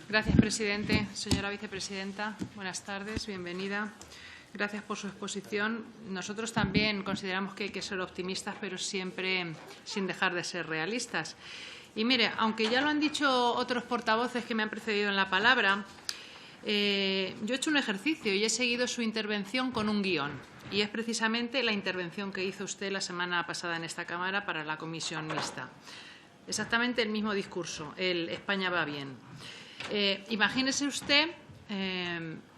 Gracias, presidente. Señora vicepresidenta, buenas tardes, bienvenida. Gracias por su exposición. Nosotros también consideramos que hay que ser optimistas, pero siempre sin dejar de ser realistas. Y mire, aunque ya lo han dicho otros portavoces que me han precedido en la palabra, yo he hecho un ejercicio y he seguido su intervención con un guión. Y es precisamente la intervención que hizo usted la semana pasada en esta Cámara para la comisión mixta. Exactamente el mismo discurso, el España va bien. Imagínese usted,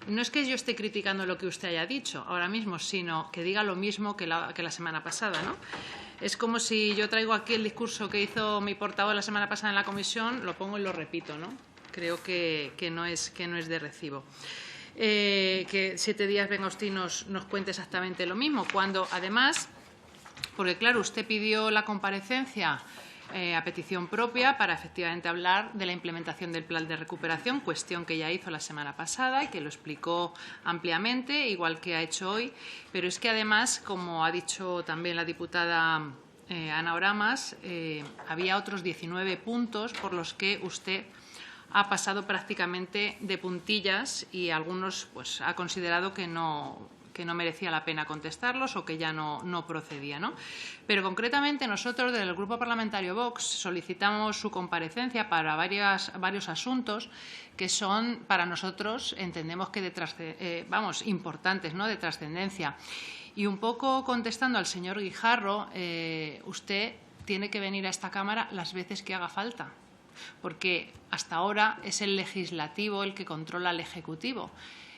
no es que yo esté criticando lo que usted haya dicho ahora mismo, sino que diga lo mismo que la semana pasada, ¿no? Es como si yo traigo aquí el discurso que hizo mi portavoz la semana pasada en la comisión, lo pongo y lo repito, ¿no? Creo que no es de recibo. Que 7 días venga usted y nos cuente exactamente lo mismo, cuando además, porque claro, usted pidió la comparecencia a petición propia para efectivamente hablar de la implementación del plan de recuperación, cuestión que ya hizo la semana pasada y que lo explicó ampliamente, igual que ha hecho hoy. Pero es que además, como ha dicho también la diputada Ana Oramas, había otros 19 puntos por los que usted ha pasado prácticamente de puntillas y algunos pues ha considerado que no merecía la pena contestarlos o que ya no procedía, ¿no? Pero concretamente nosotros del Grupo Parlamentario Vox solicitamos su comparecencia para varios asuntos que son para nosotros, entendemos que importantes, ¿no?, de trascendencia. Y un poco contestando al señor Guijarro, usted tiene que venir a esta Cámara las veces que haga falta, porque hasta ahora es el legislativo el que controla al Ejecutivo.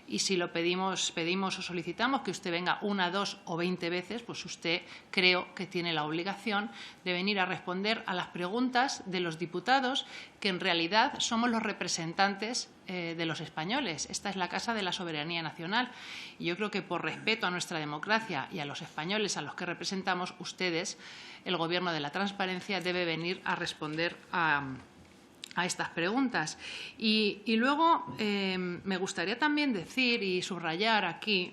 Y si lo pedimos o solicitamos que usted venga 1, 2 o 20 veces, pues usted creo que tiene la obligación de venir a responder a las preguntas de los diputados, que en realidad somos los representantes de los españoles. Esta es la Casa de la Soberanía Nacional. Y yo creo que por respeto a nuestra democracia y a los españoles a los que representamos, ustedes, el Gobierno de la Transparencia, debe venir a responder a estas preguntas. Y luego me gustaría también decir y subrayar aquí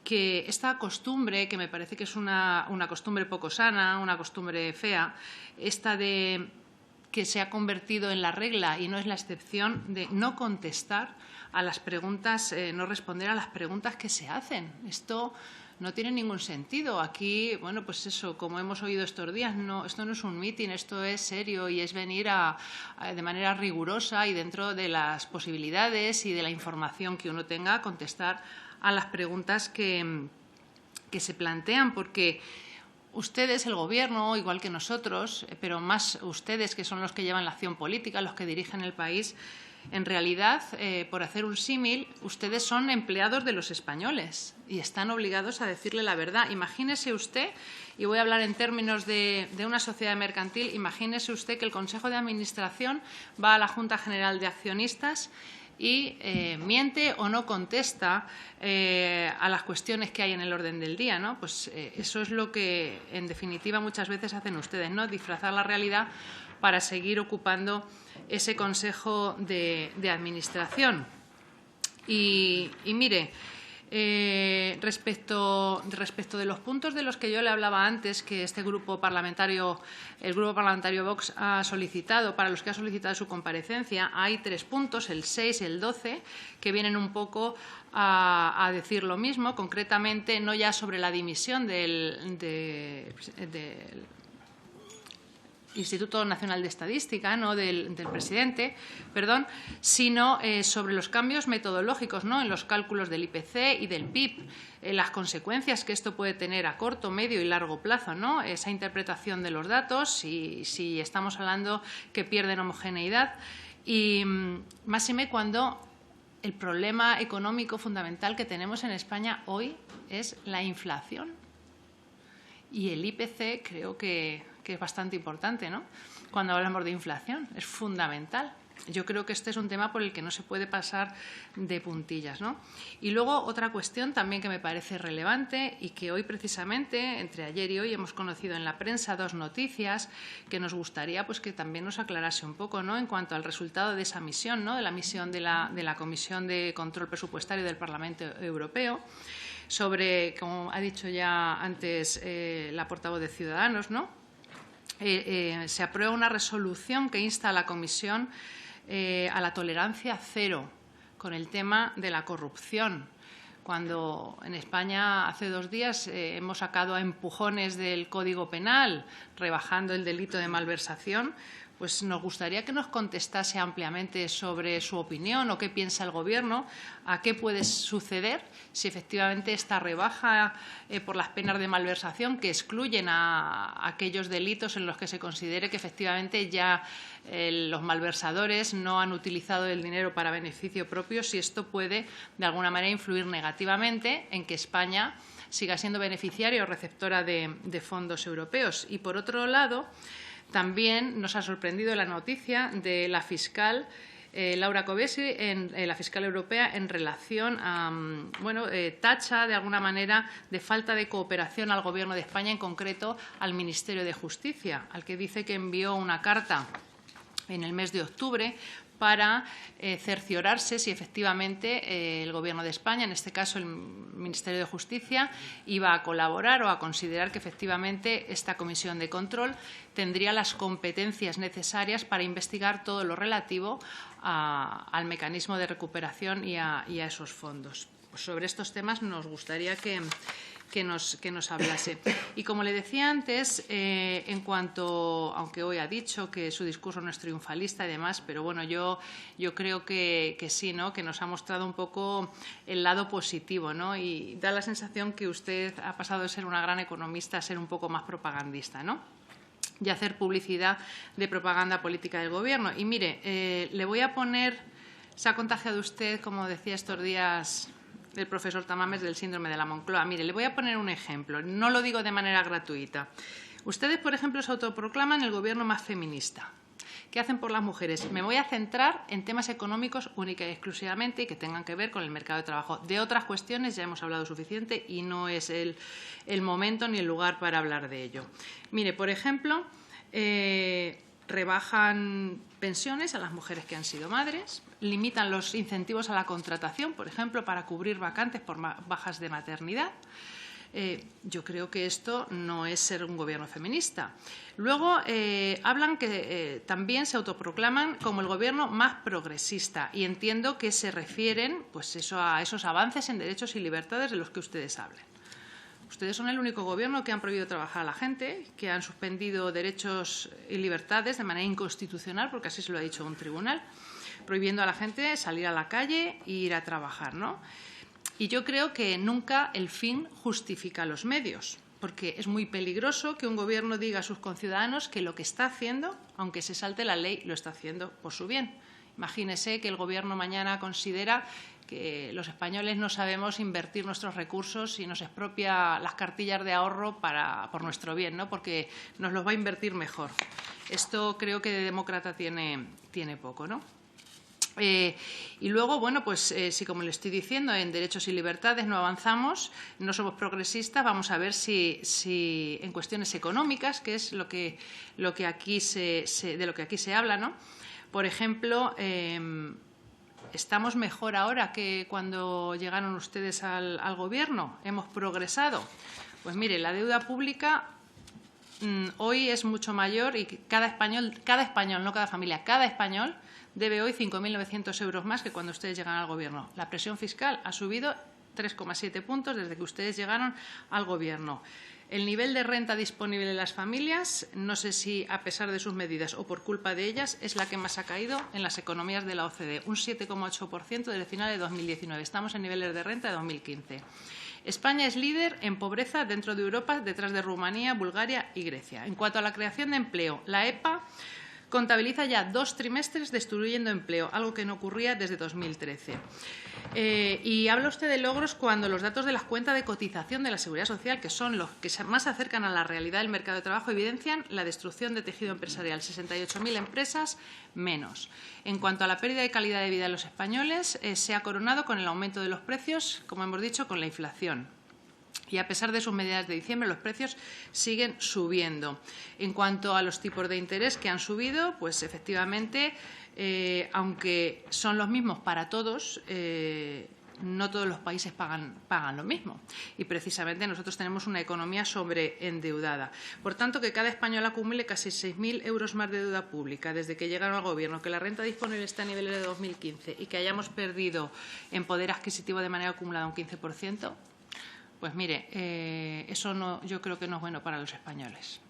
que esta costumbre, que me parece que es una costumbre poco sana, una costumbre fea, esta de que se ha convertido en la regla y no es la excepción, de no contestar a las preguntas, no responder a las preguntas que se hacen. Esto no tiene ningún sentido. Aquí, bueno, pues eso, como hemos oído estos días, esto no es un mitin, esto es serio y es venir de manera rigurosa y dentro de las posibilidades y de la información que uno tenga a contestar a las preguntas que se plantean, porque ustedes, el Gobierno, igual que nosotros, pero más ustedes, que son los que llevan la acción política, los que dirigen el país, en realidad, por hacer un símil, ustedes son empleados de los españoles y están obligados a decirle la verdad. Imagínese usted, y voy a hablar en términos de una sociedad mercantil, imagínese usted que el Consejo de Administración va a la Junta General de Accionistas y miente o no contesta a las cuestiones que hay en el orden del día, ¿no? Pues eso es lo que, en definitiva, muchas veces hacen ustedes, ¿no? Disfrazar la realidad para seguir ocupando ese Consejo de Administración. Y mire, respecto de los puntos de los que yo le hablaba antes, que el Grupo Parlamentario Vox ha solicitado, para los que ha solicitado su comparecencia, hay 3 puntos, el 6 y el 12, que vienen un poco a decir lo mismo, concretamente no ya sobre la dimisión del Instituto Nacional de Estadística, ¿no?, del presidente, perdón, sino sobre los cambios metodológicos, ¿no?, en los cálculos del IPC y del PIB, las consecuencias que esto puede tener a corto, medio y largo plazo, ¿no?, esa interpretación de los datos, si estamos hablando que pierden homogeneidad, y máxime cuando el problema económico fundamental que tenemos en España hoy es la inflación. Y el IPC creo que es bastante importante, ¿no?, cuando hablamos de inflación, es fundamental. Yo creo que este es un tema por el que no se puede pasar de puntillas, ¿no? Y luego otra cuestión también que me parece relevante y que hoy precisamente, entre ayer y hoy, hemos conocido en la prensa 2 noticias que nos gustaría pues que también nos aclarase un poco, ¿no?, en cuanto al resultado de esa misión, ¿no?, de la misión de la Comisión de Control Presupuestario del Parlamento Europeo, sobre, como ha dicho ya antes la portavoz de Ciudadanos, ¿no?, se aprueba una resolución que insta a la Comisión a la tolerancia cero con el tema de la corrupción. Cuando en España hace 2 días hemos sacado a empujones del Código Penal, rebajando el delito de malversación, pues nos gustaría que nos contestase ampliamente sobre su opinión o qué piensa el Gobierno, a qué puede suceder si efectivamente esta rebaja por las penas de malversación que excluyen a aquellos delitos en los que se considere que efectivamente ya los malversadores no han utilizado el dinero para beneficio propio, si esto puede de alguna manera influir negativamente en que España siga siendo beneficiaria o receptora de fondos europeos. Y por otro lado, también nos ha sorprendido la noticia de la fiscal Laura Kövesi, la fiscal europea, en relación a, tacha de alguna manera de falta de cooperación al Gobierno de España, en concreto al Ministerio de Justicia, al que dice que envió una carta en el mes de octubre para cerciorarse si efectivamente el Gobierno de España, en este caso el Ministerio de Justicia, iba a colaborar o a considerar que efectivamente esta comisión de control tendría las competencias necesarias para investigar todo lo relativo al mecanismo de recuperación y a esos fondos. Pues sobre estos temas nos gustaría que nos hablase. Y como le decía antes, en cuanto, aunque hoy ha dicho que su discurso no es triunfalista y demás, pero bueno, yo creo que sí, ¿no?, que nos ha mostrado un poco el lado positivo, ¿no?, y da la sensación que usted ha pasado de ser una gran economista a ser un poco más propagandista, ¿no?, y hacer publicidad de propaganda política del Gobierno. Y mire, le voy a poner, se ha contagiado usted, como decía estos días el profesor Tamames, del síndrome de la Moncloa. Mire, le voy a poner un ejemplo, no lo digo de manera gratuita. Ustedes, por ejemplo, se autoproclaman el Gobierno más feminista. ¿Qué hacen por las mujeres? Me voy a centrar en temas económicos única y exclusivamente y que tengan que ver con el mercado de trabajo. De otras cuestiones ya hemos hablado suficiente y no es el momento ni el lugar para hablar de ello. Mire, por ejemplo, rebajan pensiones a las mujeres que han sido madres, limitan los incentivos a la contratación, por ejemplo, para cubrir vacantes por bajas de maternidad. Yo creo que esto no es ser un gobierno feminista. Luego hablan que también se autoproclaman como el gobierno más progresista y entiendo que se refieren pues a esos avances en derechos y libertades de los que ustedes hablan. Ustedes son el único gobierno que han prohibido trabajar a la gente, que han suspendido derechos y libertades de manera inconstitucional, porque así se lo ha dicho un tribunal, prohibiendo a la gente salir a la calle e ir a trabajar, ¿no? Y yo creo que nunca el fin justifica los medios, porque es muy peligroso que un gobierno diga a sus conciudadanos que lo que está haciendo, aunque se salte la ley, lo está haciendo por su bien. Imagínese que el Gobierno mañana considera que los españoles no sabemos invertir nuestros recursos y nos expropia las cartillas de ahorro por nuestro bien, ¿no?, porque nos los va a invertir mejor. Esto creo que de demócrata tiene poco, ¿no? Y luego, bueno, pues si, como le estoy diciendo, en derechos y libertades no avanzamos, no somos progresistas, vamos a ver si en cuestiones económicas, que es de lo que aquí se habla, ¿no? Por ejemplo, ¿estamos mejor ahora que cuando llegaron ustedes al Gobierno? ¿Hemos progresado? Pues mire, la deuda pública hoy es mucho mayor y cada español, no cada familia, cada español debe hoy 5.900 euros más que cuando ustedes llegan al Gobierno. La presión fiscal ha subido 3,7 puntos desde que ustedes llegaron al Gobierno. El nivel de renta disponible de las familias, no sé si a pesar de sus medidas o por culpa de ellas, es la que más ha caído en las economías de la OCDE, un 7,8% desde el final de 2019. Estamos en niveles de renta de 2015. España es líder en pobreza dentro de Europa, detrás de Rumanía, Bulgaria y Grecia. En cuanto a la creación de empleo, la EPA contabiliza ya 2 trimestres destruyendo empleo, algo que no ocurría desde 2013. Y habla usted de logros cuando los datos de las cuentas de cotización de la Seguridad Social, que son los que más se acercan a la realidad del mercado de trabajo, evidencian la destrucción de tejido empresarial, 68.000 empresas menos. En cuanto a la pérdida de calidad de vida de los españoles, se ha coronado con el aumento de los precios, como hemos dicho, con la inflación. Y a pesar de sus medidas de diciembre, los precios siguen subiendo. En cuanto a los tipos de interés que han subido, pues efectivamente, aunque son los mismos para todos, no todos los países pagan lo mismo. Y precisamente nosotros tenemos una economía sobreendeudada. Por tanto, que cada español acumule casi 6.000 euros más de deuda pública desde que llegaron al Gobierno, que la renta disponible está a niveles de 2015 y que hayamos perdido en poder adquisitivo de manera acumulada un 15%, pues mire, eso yo creo que no es bueno para los españoles.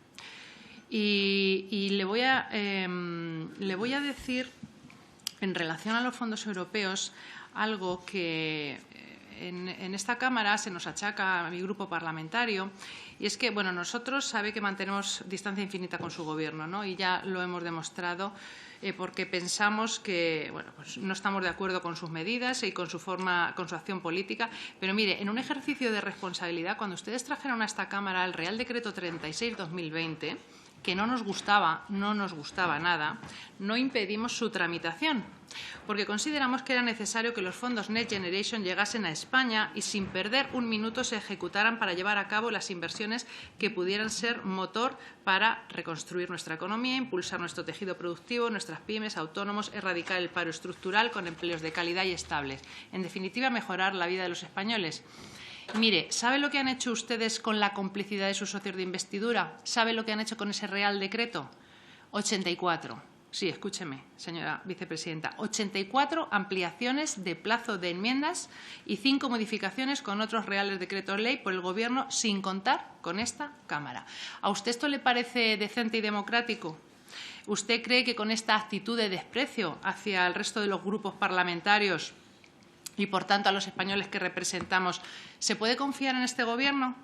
Y le voy a decir, en relación a los fondos europeos, algo que en esta Cámara se nos achaca a mi grupo parlamentario, y es que, bueno, nosotros sabe que mantenemos distancia infinita con su Gobierno, ¿no? Y ya lo hemos demostrado porque pensamos que, bueno, pues no estamos de acuerdo con sus medidas y con su acción política. Pero mire, en un ejercicio de responsabilidad, cuando ustedes trajeron a esta Cámara el Real Decreto 36/2020, que no nos gustaba nada, no impedimos su tramitación, porque consideramos que era necesario que los fondos Next Generation llegasen a España y sin perder un minuto se ejecutaran para llevar a cabo las inversiones que pudieran ser motor para reconstruir nuestra economía, impulsar nuestro tejido productivo, nuestras pymes, autónomos, erradicar el paro estructural con empleos de calidad y estables. En definitiva, mejorar la vida de los españoles. Mire, ¿sabe lo que han hecho ustedes con la complicidad de sus socios de investidura? ¿Sabe lo que han hecho con ese Real Decreto? 84. Sí, escúcheme, señora vicepresidenta. 84 ampliaciones de plazo de enmiendas y 5 modificaciones con otros reales decretos ley por el Gobierno, sin contar con esta Cámara. ¿A usted esto le parece decente y democrático? ¿Usted cree que con esta actitud de desprecio hacia el resto de los grupos parlamentarios y, por tanto, a los españoles que representamos, se puede confiar en este Gobierno?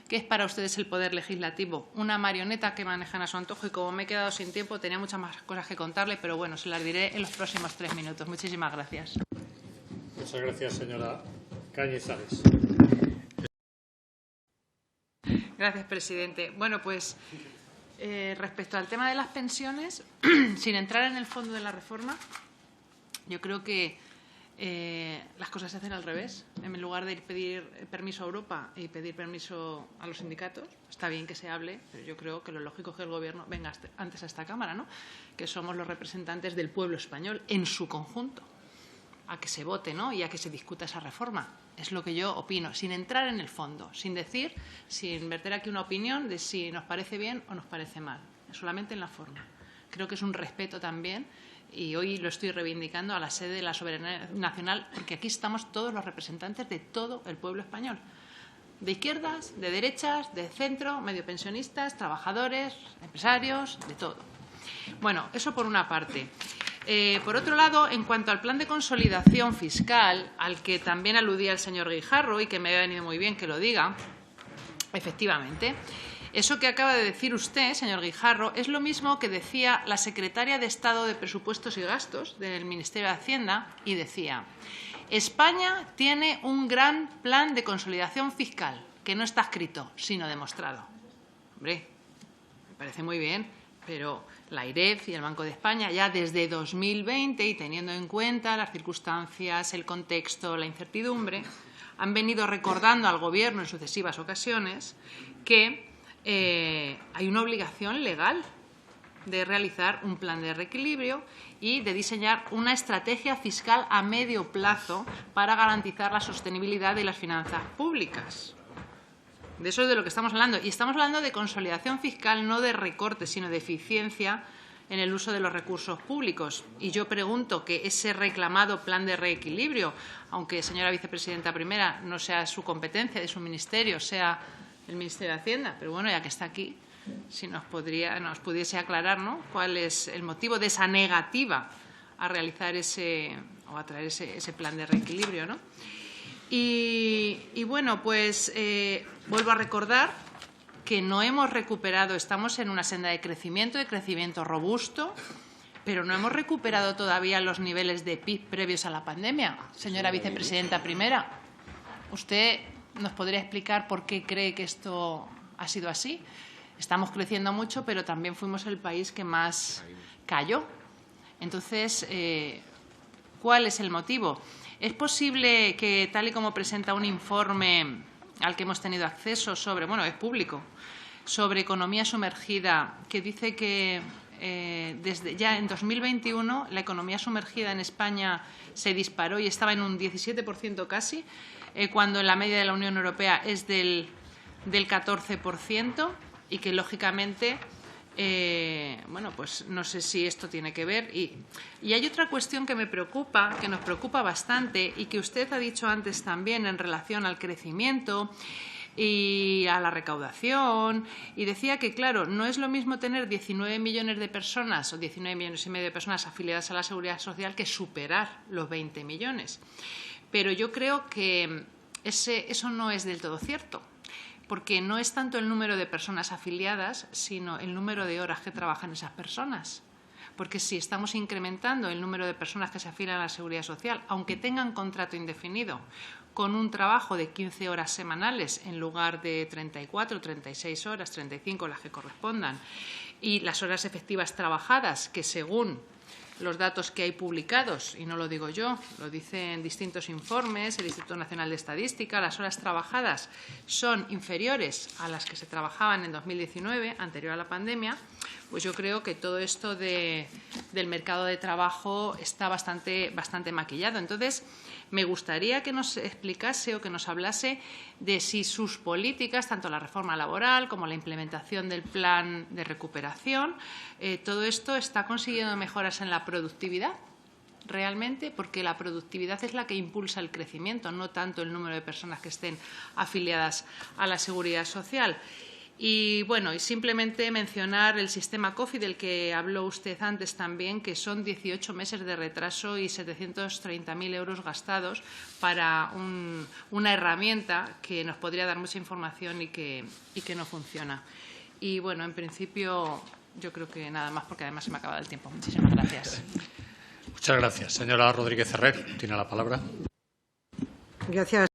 ¿Qué es para ustedes el poder legislativo? Una marioneta que manejan a su antojo, y como me he quedado sin tiempo, tenía muchas más cosas que contarle, pero bueno, se las diré en los próximos 3 minutos. Muchísimas gracias. Muchas gracias, señora Cañizares. Gracias, presidente. Bueno, pues respecto al tema de las pensiones, sin entrar en el fondo de la reforma, yo creo que las cosas se hacen al revés. En lugar de pedir permiso a Europa y pedir permiso a los sindicatos, está bien que se hable, pero yo creo que lo lógico es que el Gobierno venga antes a esta Cámara, ¿no? Que somos los representantes del pueblo español en su conjunto, a que se vote, ¿no? Y a que se discuta esa reforma. Es lo que yo opino, sin entrar en el fondo, sin verter aquí una opinión de si nos parece bien o nos parece mal, solamente en la forma. Creo que es un respeto también. Y hoy lo estoy reivindicando a la sede de la soberanía nacional, porque aquí estamos todos los representantes de todo el pueblo español. De izquierdas, de derechas, de centro, medio pensionistas, trabajadores, empresarios, de todo. Bueno, eso por una parte. Por otro lado, en cuanto al plan de consolidación fiscal, al que también aludía el señor Guijarro y que me ha venido muy bien que lo diga, efectivamente, eso que acaba de decir usted, señor Guijarro, es lo mismo que decía la secretaria de Estado de Presupuestos y Gastos del Ministerio de Hacienda, y decía: España tiene un gran plan de consolidación fiscal, que no está escrito, sino demostrado. Hombre, me parece muy bien, pero la AIREF y el Banco de España, ya desde 2020, y teniendo en cuenta las circunstancias, el contexto, la incertidumbre, han venido recordando al Gobierno en sucesivas ocasiones que hay una obligación legal de realizar un plan de reequilibrio y de diseñar una estrategia fiscal a medio plazo para garantizar la sostenibilidad de las finanzas públicas. De eso es de lo que estamos hablando. Y estamos hablando de consolidación fiscal, no de recortes, sino de eficiencia en el uso de los recursos públicos. Y yo pregunto que ese reclamado plan de reequilibrio, aunque, señora vicepresidenta primera, no sea su competencia, de su ministerio, sea el Ministerio de Hacienda, pero bueno, ya que está aquí, si nos pudiese aclarar, ¿no?, cuál es el motivo de esa negativa a realizar a traer ese plan de reequilibrio, ¿no? Y bueno, pues vuelvo a recordar que no hemos recuperado, estamos en una senda de crecimiento robusto, pero no hemos recuperado todavía los niveles de PIB previos a la pandemia. Señora vicepresidenta primera, ¿usted nos podría explicar por qué cree que esto ha sido así? Estamos creciendo mucho, pero también fuimos el país que más cayó. Entonces, ¿cuál es el motivo? ¿Es posible que, tal y como presenta un informe al que hemos tenido acceso sobre, bueno, es público, sobre economía sumergida, que dice que desde ya en 2021 la economía sumergida en España se disparó y estaba en un 17% casi, cuando la media de la Unión Europea es del 14%, y que, lógicamente, bueno, pues no sé si esto tiene que ver. Y hay otra cuestión que me preocupa, que nos preocupa bastante, y que usted ha dicho antes también en relación al crecimiento y a la recaudación, y decía que, claro, no es lo mismo tener 19 millones de personas o 19 millones y medio de personas afiliadas a la Seguridad Social que superar los 20 millones. Pero yo creo que eso no es del todo cierto, porque no es tanto el número de personas afiliadas, sino el número de horas que trabajan esas personas. Porque si estamos incrementando el número de personas que se afilian a la Seguridad Social, aunque tengan contrato indefinido, con un trabajo de 15 horas semanales en lugar de 34, 36 horas, 35 las que correspondan, y las horas efectivas trabajadas, que según los datos que hay publicados, y no lo digo yo, lo dicen distintos informes, el Instituto Nacional de Estadística, las horas trabajadas son inferiores a las que se trabajaban en 2019, anterior a la pandemia, pues yo creo que todo esto del mercado de trabajo está bastante maquillado. Entonces, me gustaría que nos explicase o que nos hablase de si sus políticas, tanto la reforma laboral como la implementación del plan de recuperación, todo esto está consiguiendo mejoras en la productividad realmente, porque la productividad es la que impulsa el crecimiento, no tanto el número de personas que estén afiliadas a la Seguridad Social. Y bueno, y simplemente mencionar el sistema COFI del que habló usted antes también, que son 18 meses de retraso y 730.000 euros gastados para una herramienta que nos podría dar mucha información y que no funciona. Y bueno, en principio yo creo que nada más, porque además se me ha acabado el tiempo. Muchísimas gracias. Muchas gracias. Señora Rodríguez Herrero, tiene la palabra. Gracias.